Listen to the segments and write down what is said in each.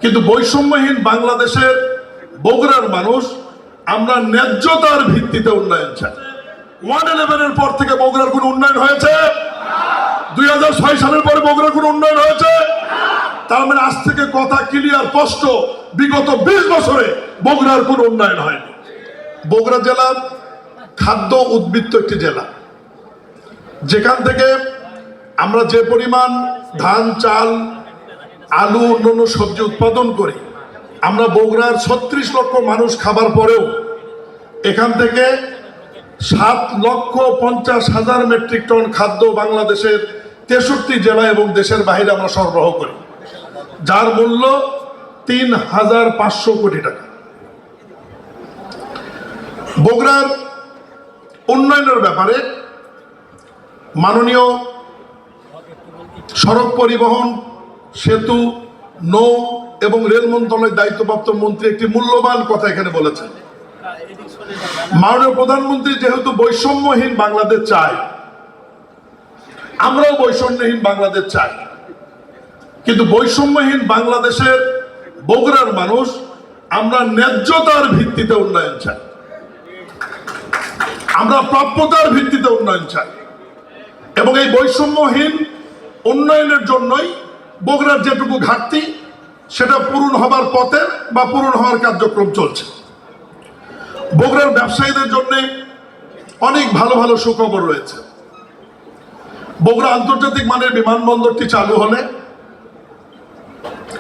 কিন্তু বৈষম্যহীন বাংলাদেশের বগুড়ার মানুষ আমরা ন্যায্যতার ভিত্তিতে উন্নয়ন চাই। 111-এর পর থেকে বগুড়ার কোনো উন্নয়ন হয়েছে? 2006 সালের পরে বগুড়ার কোনো উন্নয়ন হয়েছে? তার মানে আজ থেকে কথা ক্লিয়ার স্পষ্ট, বিগত 20 বছরে বগুড়ার কোনো উন্নয়ন হয়নি। বগুড়া জেলা খাদ্য উদ্বৃত্ত একটি জেলা, যেখান থেকে আমরা যে পরিমাণ ধান, চাল, আলু, অন্যান্য সবজি উৎপাদন করি, আমরা বগুড়ার 36 লক্ষ মানুষ খাবার পরেও এখান থেকে 7,50,000 মেট্রিক টন খাদ্য বাংলাদেশের 63 জেলা এবং দেশের বাইরে আমরা সরবরাহ করি, যার মূল্য 3,500 কোটি টাকা। বগুড়ার উন্নয়নের ব্যাপারে মাননীয় সড়ক পরিবহন, সেতু, নৌ এবং রেল মন্ত্রণালয়ের দায়িত্বপ্রাপ্ত মন্ত্রী একটি মূল্যবান কথা এখানে বলেছেন। মাননীয় প্রধানমন্ত্রী যেহেতু বৈষম্যহীন বাংলাদেশ চায়, আমরাও বৈষম্যহীন বাংলাদেশ চাই, কিন্তু বৈষম্যহীন বাংলাদেশের বগুড়ার মানুষ আমরা ন্যায্যতার ভিত্তিতে উন্নয়ন চাই, আমরা প্রাপ্যতার ভিত্তিতে উন্নয়ন চাই। এবং এই বৈষম্যহীন উন্নয়নের জন্যই বগুড়ার যেটুকু ঘাটতি সেটা পূরণ হবার পথে বা পূরণ হওয়ার কার্যক্রম চলছে। বগুড়ার ব্যবসায়ীদের জন্য অনেক ভালো ভালো সুখবর রয়েছে। বগুড়া আন্তর্জাতিক মানের বিমানবন্দরটি চালু হলে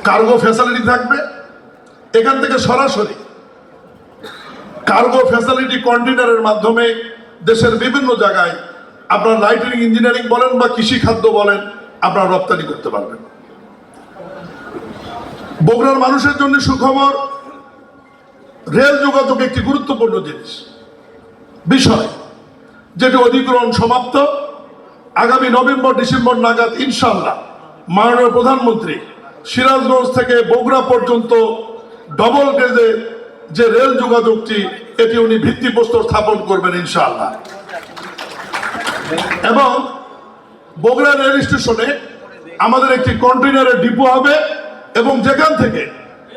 কার্গো ফ্যাসিলিটি থাকবে, এখান থেকে সরাসরি কার্গো ফ্যাসিলিটি কন্টেইনারের মাধ্যমে দেশের বিভিন্ন জায়গায় আপনার লাইটিং ইঞ্জিনিয়ারিং বলেন বা কৃষি খাদ্য বলেন, আপনারা রপ্তানি করতে পারবেন। বগুড়ার মানুষের জন্য সুখবর, রেল যোগাযোগ একটি গুরুত্বপূর্ণ বিষয়, যেটি অধিগ্রহণ সমাপ্ত। আগামী নভেম্বর-ডিসেম্বর নাগাদ ইনশাআল্লাহ মাননীয় প্রধানমন্ত্রী সিরাজগঞ্জ থেকে বগুড়া পর্যন্ত ডবল গেজে যে রেল যোগাযোগটি, এটি উনি ভিত্তিপ্রস্তর স্থাপন করবেন ইনশাআল্লাহ। এবং বগুড়া রেল স্টেশনে আমাদের একটি কন্টেইনারের ডিপো হবে এবং যেখান থেকে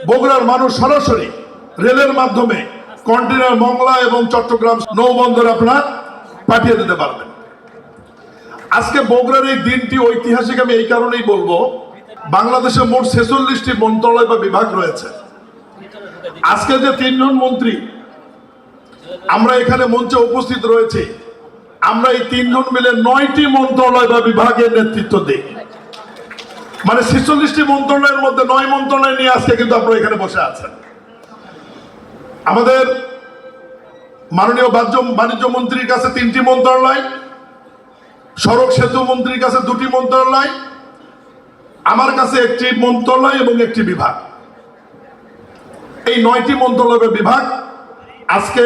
বগুড়ার মানুষ সরাসরি রেলের মাধ্যমে কন্টেইনার মংলা এবং চট্টগ্রাম নৌবন্দর আপনার পাঠিয়ে দিতে পারবেন। আজকে বগুড়ার এই দিনটি ঐতিহাসিক আমি এই কারণেই বলবো, বাংলাদেশে মোট 46টি মন্ত্রণালয় বা বিভাগ রয়েছে। আজকে যে 3 জন মন্ত্রী আমরা এখানে মঞ্চে উপস্থিত রয়েছে, আমরা এই 3 জন মিলে 9টি মন্ত্রণালয় বা বিভাগের নেতৃত্ব দিই। মানে 46টি মন্ত্রণালয়ের মধ্যে 9 মন্ত্রণালয় নিয়ে আজকে কিন্তু আপনারা এখানে বসে আছেন। আমাদের মাননীয় বাণিজ্য মন্ত্রীর কাছে 3টি মন্ত্রণালয়, সড়ক সেতু মন্ত্রীর কাছে 2টি মন্ত্রণালয়, আমার কাছে 1টি মন্ত্রণালয় এবং 1টি বিভাগ। এই 9টি মন্ত্রণালয় বিভাগ আজকে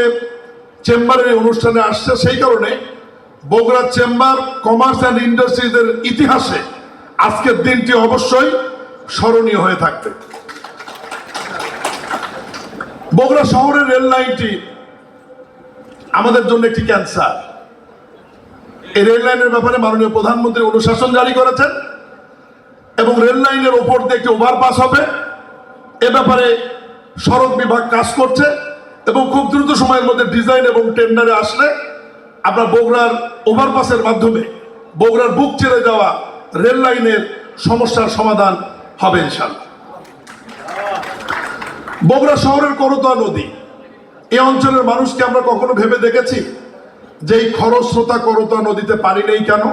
চেম্বারের অনুষ্ঠানে আসছে। সেই কারণে বগুড়া চেম্বার কমার্স অ্যান্ড ইন্ডাস্ট্রিজের ইতিহাসে আজকের দিনটি অবশ্যই স্মরণীয় হয়ে থাকবে। বগুড়া শহরের রেল লাইনটি আমাদের জন্য একটি ক্যান্সার। এই রেল লাইনের ব্যাপারে মাননীয় প্রধানমন্ত্রী অনুশাসন জারি করেছেন এবং রেল লাইনের ওপর দিয়ে একটি ওভারপাস হবে, এ ব্যাপারে সড়ক বিভাগ কাজ করছে এবং খুব দ্রুত সময়ের মধ্যে ডিজাইন এবং টেন্ডারে আসলে আপনার বগুড়ার ওভারপাসের মাধ্যমে বগুড়ার বুক ছেড়ে যাওয়া রেল লাইনের সমস্যার সমাধান হবে ইনশাআল্লাহ। বগুড়া শহরের করতোয়া নদী, এই অঞ্চলের মানুষকে আমরা কখনো ভেবে দেখেছি যে এই খরস্রোতা করতোয়া নদীতে পানি নেই কেন?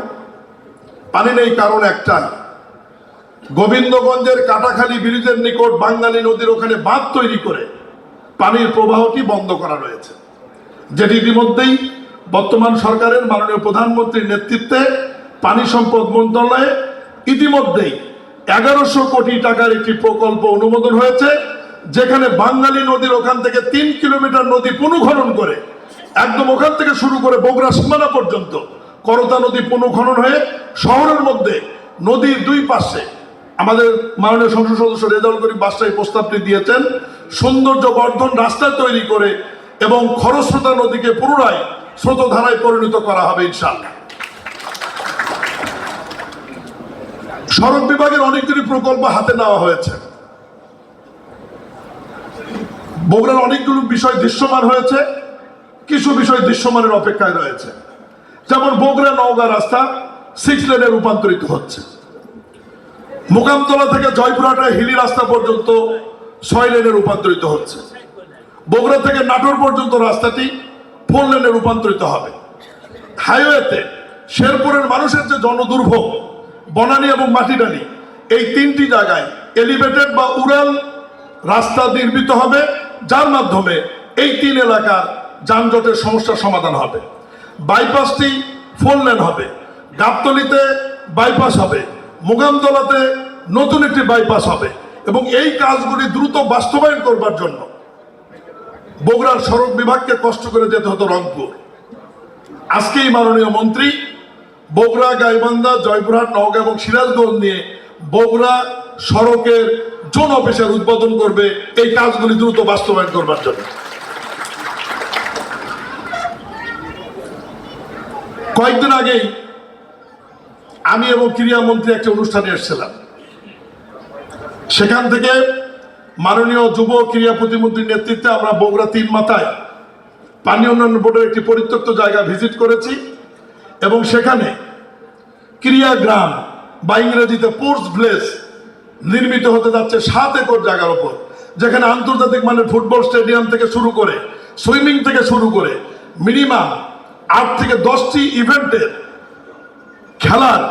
পানি নেই কারণ একটাই, গোবিন্দগঞ্জের কাটাখালী ব্রিজের নিকট বাঙালি নদীর ওখানে বাঁধ তৈরি করে পানির প্রবাহটি বন্ধ করা রয়েছে, যেটি ইতিমধ্যেই বর্তমান সরকারের মাননীয় প্রধানমন্ত্রীর নেতৃত্বে পানি সম্পদ মন্ত্রণালয়ে ইতিমধ্যেই 1100 কোটি টাকার একটি প্রকল্প অনুমোদন হয়েছে, যেখানে বাঙালি নদীর ওখান থেকে 3 কিলোমিটার নদী পুনঃখনন করে একদম ওখান থেকে শুরু করে বগুড়া সীমানা পর্যন্ত করতোয়া নদী পুনঃখনন হয়ে শহরের মধ্যে নদীর 2 পাশে আমাদের মাননীয় সংসদ সদস্য রেজাউল করিম বাদশাহ প্রস্তাবটি দিয়েছেন, সৌন্দর্য বর্ধন রাস্তা তৈরি করে এবং খরস্রোতা নদীকে পুনরায় স্রোতধারায় পরিণত করা হবে ইনশাআল্লাহ। সড়ক বিভাগের অনেকগুলি প্রকল্প হাতে নেওয়া হয়েছে। বগুড়ার অনেকগুলো বিষয় দৃশ্যমান হয়েছে, কিছু বিষয় দৃশ্যমানের অপেক্ষায় রয়েছে। যেমন বগুড়া নওগাঁ রাস্তা 6 লেনে রূপান্তরিত হচ্ছে। মোকামতলা থেকে জয়পুরহাটের হিলি রাস্তা পর্যন্ত 6 লেনে রূপান্তরিত হচ্ছে। বগুড়া থেকে নাটোর পর্যন্ত রাস্তাটি 4 লেনে রূপান্তরিত হবে। হাইওয়েতে শেরপুরের মানুষের যে জনদুর্ভোগ, বনানী এবং মাটিডালি, এই 3টি জায়গায় এলিভেটেড বা উড়াল রাস্তা নির্মিত হবে, যার মাধ্যমে এই 3 এলাকার যানজটের সমস্যার সমাধান হবে। বাইপাসটি 4 লেন হবে, গাবতলীতে বাইপাস হবে, মোগামতলাতে নতুন একটি বাইপাস হবে, এবং এই কাজগুলি দ্রুত বাস্তবায়ন করবার জন্য বগুড়ার সড়ক বিভাগকে কষ্ট করে যেতে হতো রংপুর। আজকেই মাননীয় মন্ত্রী বগুড়া, গাইবান্ধা, জয়পুরহাট, নওগাঁ এবং সিরাজগঞ্জ নিয়ে বগুড়া সড়কের জোন অফিসের উদ্বোধন করবে এই কাজগুলি দ্রুত বাস্তবায়ন করবার জন্য। কয়েকদিন আগেই আমি এবং ক্রীড়ামন্ত্রী একটি অনুষ্ঠানে এসেছিলাম। সেখান থেকে মাননীয় যুব ক্রীড়া প্রতিমন্ত্রীর নেতৃত্বে আমরা বগুড়া 3 মাথায় পানি উন্নয়ন বোর্ডের একটি পরিত্যক্ত জায়গা ভিজিট করেছি, এবং সেখানে ক্রীড়া গ্রাম বা ইংরেজিতে স্পোর্টস ভিলেজ নির্মিত হতে যাচ্ছে 7 একর জায়গার উপর, যেখানে আন্তর্জাতিক মানের ফুটবল স্টেডিয়াম থেকে শুরু করে, সুইমিং থেকে শুরু করে মিনিমাম 8 থেকে 10টি ইভেন্টের খেলার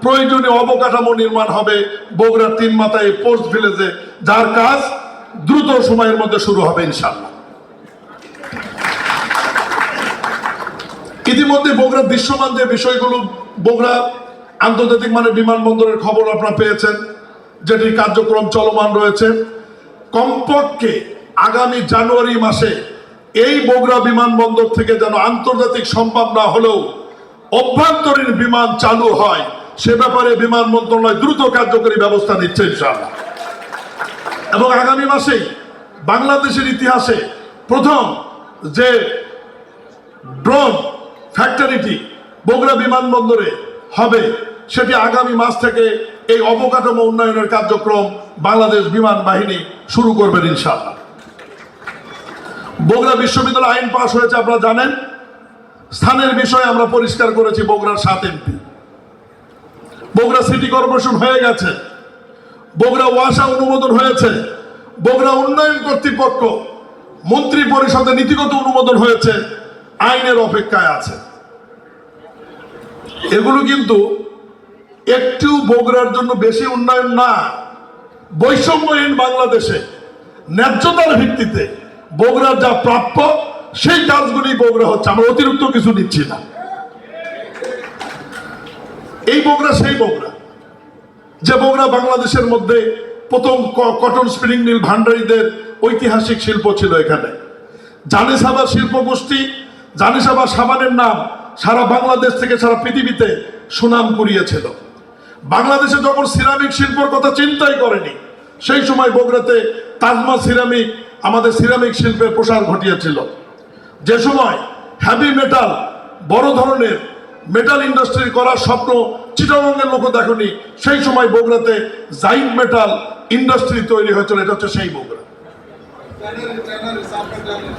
প্রয়োজনীয় অবকাঠামো নির্মাণ হবে বগুড়ার 3 মাথায় স্পোর্টস ভিলেজে, যার কাজ দ্রুত সময়ের মধ্যে শুরু হবে ইনশাআল্লাহ। ইতিমধ্যে বগুড়ার দৃশ্যমান যে বিষয়গুলো, বগুড়া আন্তর্জাতিক মানের বিমানবন্দরের খবর আপনারা পেয়েছেন, যেটির কার্যক্রম চলমান রয়েছে। কমপক্ষে আগামী জানুয়ারি মাসে এই বগুড়া বিমানবন্দর থেকে যেন আন্তর্জাতিক সম্ভব না হলেও অভ্যন্তরীণ বিমান চালু হয়, সে ব্যাপারে বিমান মন্ত্রণালয় দ্রুত কার্যকরী ব্যবস্থা নিচ্ছে ইনশাআল্লাহ। এবং আগামী মাসেই বাংলাদেশের ইতিহাসে প্রথম যে ড্রোন ফ্যাক্টরিটি বগুড়া বিমানবন্দরে হবে, সেটি আগামী মাস থেকে এই অবকাঠামো উন্নয়নের কার্যক্রম বাংলাদেশ বিমান বাহিনী শুরু করবেন ইনশাআল্লাহ। বগুড়া বিশ্ববিদ্যালয় আইন পাস হয়েছে, আপনারা জানেন। স্থানের বিষয়ে আমরা পরিষ্কার করেছি বগুড়ার 7 এমপি। বগুড়া সিটি কর্পোরেশন হয়ে গেছে, বগুড়া ওয়াসা অনুমোদন হয়েছে, বগুড়া উন্নয়ন কর্তৃপক্ষ মন্ত্রী পরিষদে নীতিগত অনুমোদন হয়েছে, আইনের অপেক্ষায় আছে। এগুলো কিন্তু একটু বগুড়ার জন্য বেশি উন্নয়ন না। বৈষম্যহীন বাংলাদেশে ন্যায্যতার ভিত্তিতে বগুড়ার যা প্রাপ্য সেই কাজগুলি বগুড়া হচ্ছে, আমরা অতিরিক্ত কিছু নিচ্ছি না। এই বগুড়া সেই বগুড়া যে বগুড়া বাংলাদেশের মধ্যে প্রথম কটন স্পিনিং মিল ভান্ডারীদের ঐতিহাসিক শিল্প ছিল। এখানে জানিসাবা শিল্প গোষ্ঠী, জানিসাবা সাবানের নাম সারা বাংলাদেশ থেকে সারা পৃথিবীতে সুনাম কুড়িয়েছিল। বাংলাদেশে যখন সিরামিক শিল্পের কথা চিন্তাই করেনি, সেই সময় বগুড়াতে তাজমা সিরামিক আমাদের সিরামিক শিল্পের প্রসার ঘটিয়েছিল। যে সময় হ্যাভি মেটাল, বড় ধরনের মেটাল ইন্ডাস্ট্রি করার স্বপ্ন চিটাগংয়ের লোক দেখেনি, সেই সময় বগুড়াতে জাইন্ট মেটাল ইন্ডাস্ট্রি তৈরি হয়েছিল। এটা হচ্ছে সেই বগুড়া।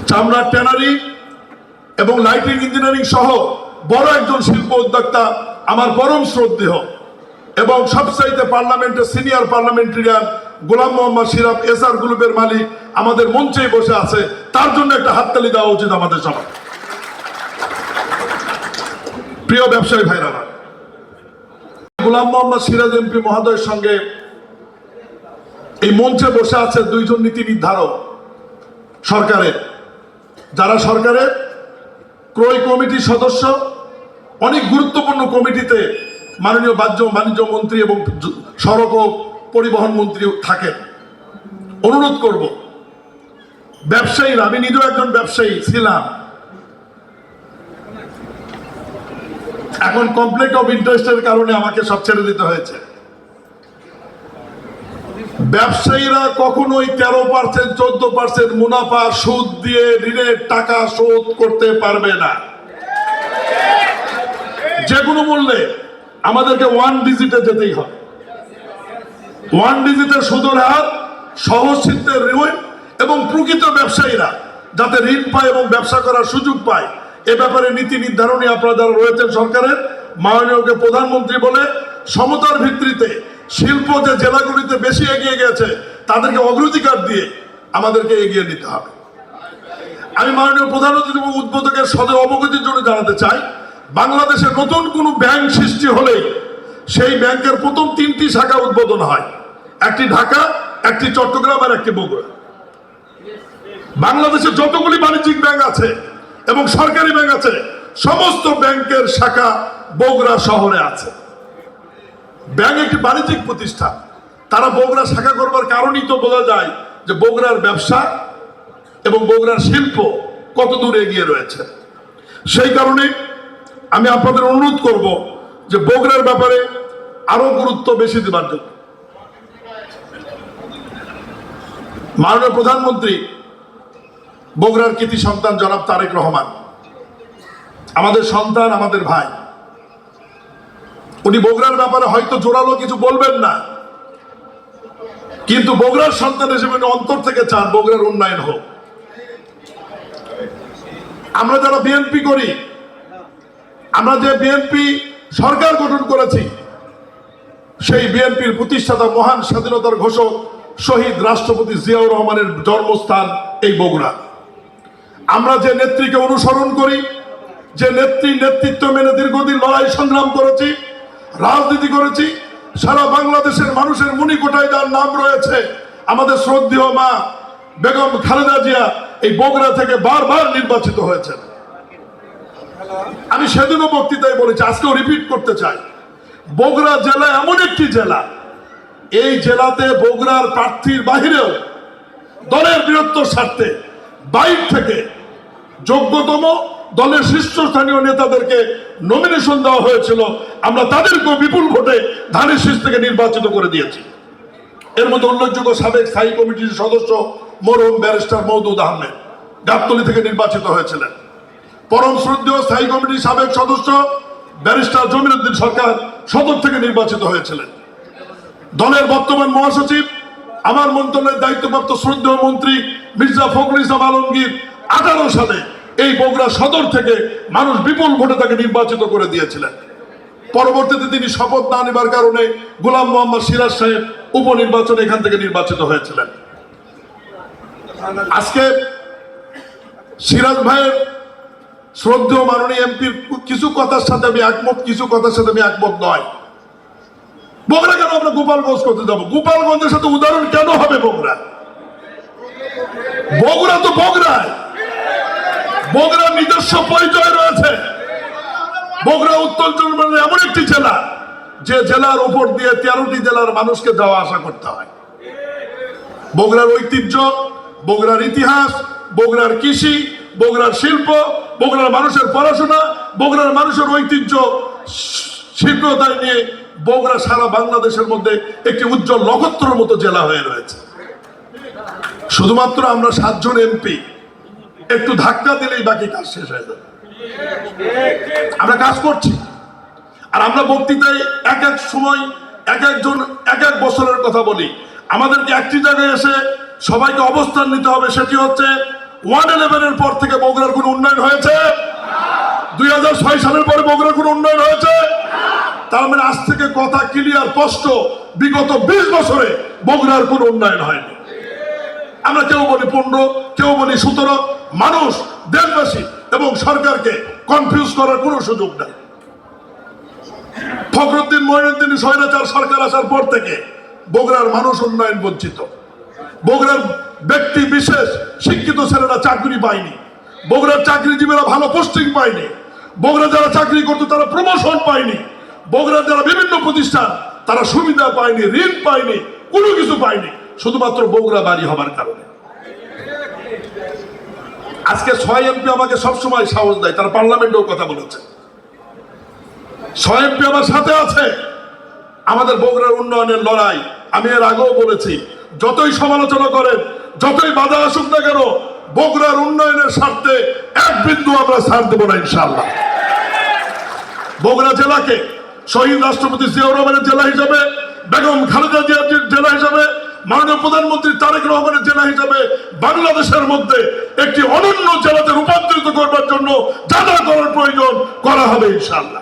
চামড়ার ট্যানারি এবং লাইটিং ইঞ্জিনিয়ারিং সহ বড় একজন শিল্প উদ্যোক্তা, আমার পরম শ্রদ্ধেয় এবং সবচাইতে পার্লামেন্টের সিনিয়র পার্লামেন্টেরিয়ান গোলাম মোহাম্মদ সিরাজ এসআর গ্রুপের মালিক আমাদের মঞ্চেই বসে আছে, তার জন্য একটা হাততালি দেওয়া উচিত আমাদের সবার। প্রিয় ব্যবসায়ী ভাইরা, গোলাম মোহাম্মদ সিরাজ এমপি মহোদয়ের সঙ্গে এই মঞ্চে বসে আছে 2 জন নীতি নির্ধারক সরকারের, যারা সরকারের ক্রয় কমিটির সদস্য। অনেক গুরুত্বপূর্ণ কমিটিতে মাননীয় বাণিজ্য মন্ত্রী এবং সড়ক ও পরিবহন মন্ত্রী থাকেন। অনুরোধ করব ব্যবসায়ীরা, আমি নিজেও একজন ব্যবসায়ী ছিলাম, এখন কনফ্লিক্ট অফ ইন্টারেস্টের কারণে আমাকে সব ছেড়ে দিতে হয়েছে। ব্যবসায়ীরা কখনোই 13%, 14% মুনাফা সুদ দিয়ে ঋণের টাকা শোধ করতে পারবে না। যে কোনো মূল্যে আমাদেরকে 1 ডিজিটে যেতেই হবে। 1 ডিজিটের সুদের হার, সহজ চিত্তের ঋণ এবং প্রকৃত ব্যবসায়ীরা যাতে ঋণ পায় এবং ব্যবসা করার সুযোগ পায়, এ ব্যাপারে নীতি নির্ধারণী আপনারা যারা রয়েছেন সরকারের, মাননীয় প্রধানমন্ত্রী বলে সমতার ভিত্তিতে শিল্প যে জেলাগুলিতে বেশি এগিয়ে গেছে তাদেরকে অগ্রাধিকার দিয়ে আমাদেরকে এগিয়ে নিতে হবে। আমি মাননীয় প্রধান অতিথি এবং উদ্বোধকের সদয় অবগতির জন্য জানাতে চাই, বাংলাদেশে নতুন কোনো ব্যাংক সৃষ্টি হলেই সেই ব্যাংকের প্রথম 3টি শাখা উদ্বোধন হয়, একটি ঢাকা, একটি চট্টগ্রাম আর একটি বগুড়া। বাংলাদেশে যতগুলি বাণিজ্যিক ব্যাংক আছে এবং সরকারি ব্যাংক আছে, সমস্ত ব্যাংকের শাখা বগুড়া শহরে আছে। ব্যাংক একটি বাণিজ্যিক প্রতিষ্ঠান, তারা বগুড়া শাখা করবার কারণেই তো বোঝা যায় যে বগুড়ার ব্যবসা এবং বগুড়ার শিল্প কত দূর এগিয়ে রয়েছে। সেই কারণে আমি আপনাদের অনুরোধ করব যে বগুড়ার ব্যাপারে আরো গুরুত্ব বেশি দেবার জন্য। মাননীয় প্রধানমন্ত্রী বগুড়ার কৃতি সন্তান জনাব তারেক রহমান, আমাদের সন্তান, আমাদের ভাই। উনি বগুড়ার ব্যাপারে হয়তো জোরালো কিছু বলবেন না, কিন্তু বগুড়ার সন্তান হিসেবে অন্তর থেকে চান বগুড়ার উন্নয়ন হোক। আমরা যারা বিএনপি করি, আমরা যে বিএনপি সরকার গঠন করেছি, সেই বিএনপির প্রতিষ্ঠাতা মহান স্বাধীনতার ঘোষক শহীদ রাষ্ট্রপতি জিয়াউর রহমানের জন্মস্থান এই বগুড়া। আমরা যে নেত্রীকে অনুসরণ করি, যে নেত্রীর নেতৃত্ব মেনে দীর্ঘদিন লড়াই সংগ্রাম করেছি, রাজনীতি করেছি, সারা বাংলাদেশের মানুষের মণিকোটায় যার নাম রয়েছে, আমাদের শ্রদ্ধেয় মা বেগম খালেদা জিয়া এই বগুড়া থেকে বারবার নির্বাচিত হয়েছেন। আমি সেদিনও বক্তৃতায় বলেছি, আজকেও রিপিট করতে চাই, বগুড়া জেলা এমন একটি জেলা, এই জেলাতে বগুড়ার প্রার্থীর বাহিরেও দলের বৃহত্তর স্বার্থে বাইরে থেকে যোগ্যতম দলের শীর্ষস্থানীয় নেতাদেরকে নমিনেশন দেওয়া হয়েছিল। আমরা তাদেরকেও বিপুল ভোটে ধানের শীষ থেকে নির্বাচিত করে দিয়েছি। এর মধ্যে উল্লেখযোগ্য সাবেক স্থায়ী কমিটির সদস্য মরহুম ব্যারিস্টার মওদুদ আহমেদ গাবতলী থেকে নির্বাচিত হয়েছিলেন। পরম শ্রদ্ধেয় স্থায়ী কমিটির সাবেক সদস্য ব্যারিস্টার জমির উদ্দিন সরকার সদর থেকে নির্বাচিত হয়েছিলেন। দলের বর্তমান মহাসচিব, আমার মন্ত্রণালয়ের দায়িত্বপ্রাপ্ত শ্রদ্ধেয় মন্ত্রী মির্জা ফখরুল ইসলাম আলমগীর 18 সালে এই বগুড়া সদর থেকে মানুষ বিপুল ভোটে তাকে নির্বাচিত করে দিয়েছিলেন। পরবর্তীতে তিনি শপথ না নেবার কারণে গোলাম মোহাম্মদ সিরাজ সাহেব উপনির্বাচনে এখান থেকে নির্বাচিত হয়েছিলেন। আজকে সিরাজ ভাইয়ের শ্রদ্ধেয় মাননীয় এমপির কিছু কথার সাথে আমি একমত, কিছু কথার সাথে আমি একমত নয়। বগুড়া কেন আমরা গোপালগঞ্জ করতে যাবো? গোপালগঞ্জের সাথে উদাহরণ কেন হবে বগুড়া? বগুড়া তো বগুড়ায়, বগুড়ার নিজস্ব পরিচয় রয়েছে। বগুড়া উত্তরাঞ্চলের এমন একটি জেলা, যে জেলার উপর দিয়ে 13টি জেলার মানুষকে যাওয়া আসা করতে হয়। বগুড়ার ঐতিহ্য, বগুড়ার ইতিহাস, বগুড়ার কৃষি, বগুড়ার শিল্প, বগুড়ার মানুষের পড়াশোনা, বগুড়ার মানুষের ঐতিহ্য স্বীকৃতি নিয়ে বগুড়া সারা বাংলাদেশের মধ্যে একটি উজ্জ্বল নক্ষত্রের মতো জেলা হয়ে রয়েছে। শুধুমাত্র আমরা 7 জন এমপি একটু ধাক্কা দিলেই বাকি কাজ শেষ হয়ে যাবে। আমরা কাজ করছি, আর আমরা বক্তৃতায় এক এক সময় এক একজন এক এক বছরের কথা বলি। আমাদেরকে একটি জায়গায় এসে সবাইকে অবস্থান নিতে হবে, সেটি হচ্ছে 111-এর পর থেকে বগুড়ার কোনো উন্নয়ন হয়েছে? 2006 সালের পরে বগুড়ার কোনো উন্নয়ন হয়েছে? তার মানে আজ থেকে কথা ক্লিয়ার, স্পষ্ট, বিগত 20 বছরে বগুড়ার কোনো উন্নয়ন হয়নি। আমরা কেউ বলি 15, কেউ বলি 17। মানুষ, দেশবাসী এবং সরকারকে কনফিউজ করার কোনো সুযোগ নেই। ফখরুদ্দিন মঈনুদ্দিন স্বৈরাচার সরকার আসার পর থেকে বগুড়ার মানুষ উন্নয়ন বঞ্চিত। বগুড়ার ব্যক্তি বিশেষ শিক্ষিত ছেলেরা চাকরি পায়নি, বগুড়ার চাকরিজীবীরা ভালো পোস্টিং পায়নি, বগুড়া যারা চাকরি করতো তারা প্রমোশন পায়নি, বগুড়ার যারা বিভিন্ন প্রতিষ্ঠান তারা সুবিধা পায়নি, ঋণ পায়নি, কোনো কিছু পায়নি, শুধুমাত্র বগুড়া বাড়ি হবার কারণে। আজকে 6 এমপি আমাকে সবসময় সাহস দেয়, তারা পার্লামেন্টেও কথা বলেছে। 6 এমপি আমার সাথে আছে। আমাদের বগুড়ার উন্নয়নের লড়াই, আমি এর আগেও বলেছি, যতই সমালোচনা করেন, যতই বাধা আসুক না কেন, বগুড়ার উন্নয়নের স্বার্থে এক বিন্দু আমরা ছাড় দেব না ইনশাআল্লাহ। বগুড়া জেলাকে শহীদ রাষ্ট্রপতি জিয়াউর রহমানের জেলা হিসাবে, বেগম খালেদা জিয়ার জেলা হিসাবে, মাননীয় প্রধানমন্ত্রী তারেক রহমানের জেলা হিসেবে বাংলাদেশের মধ্যে একটি অনন্য জেলাতে রূপান্তরিত করবার জন্য যা যা করার প্রয়োজন করা হবে ইনশাআল্লাহ।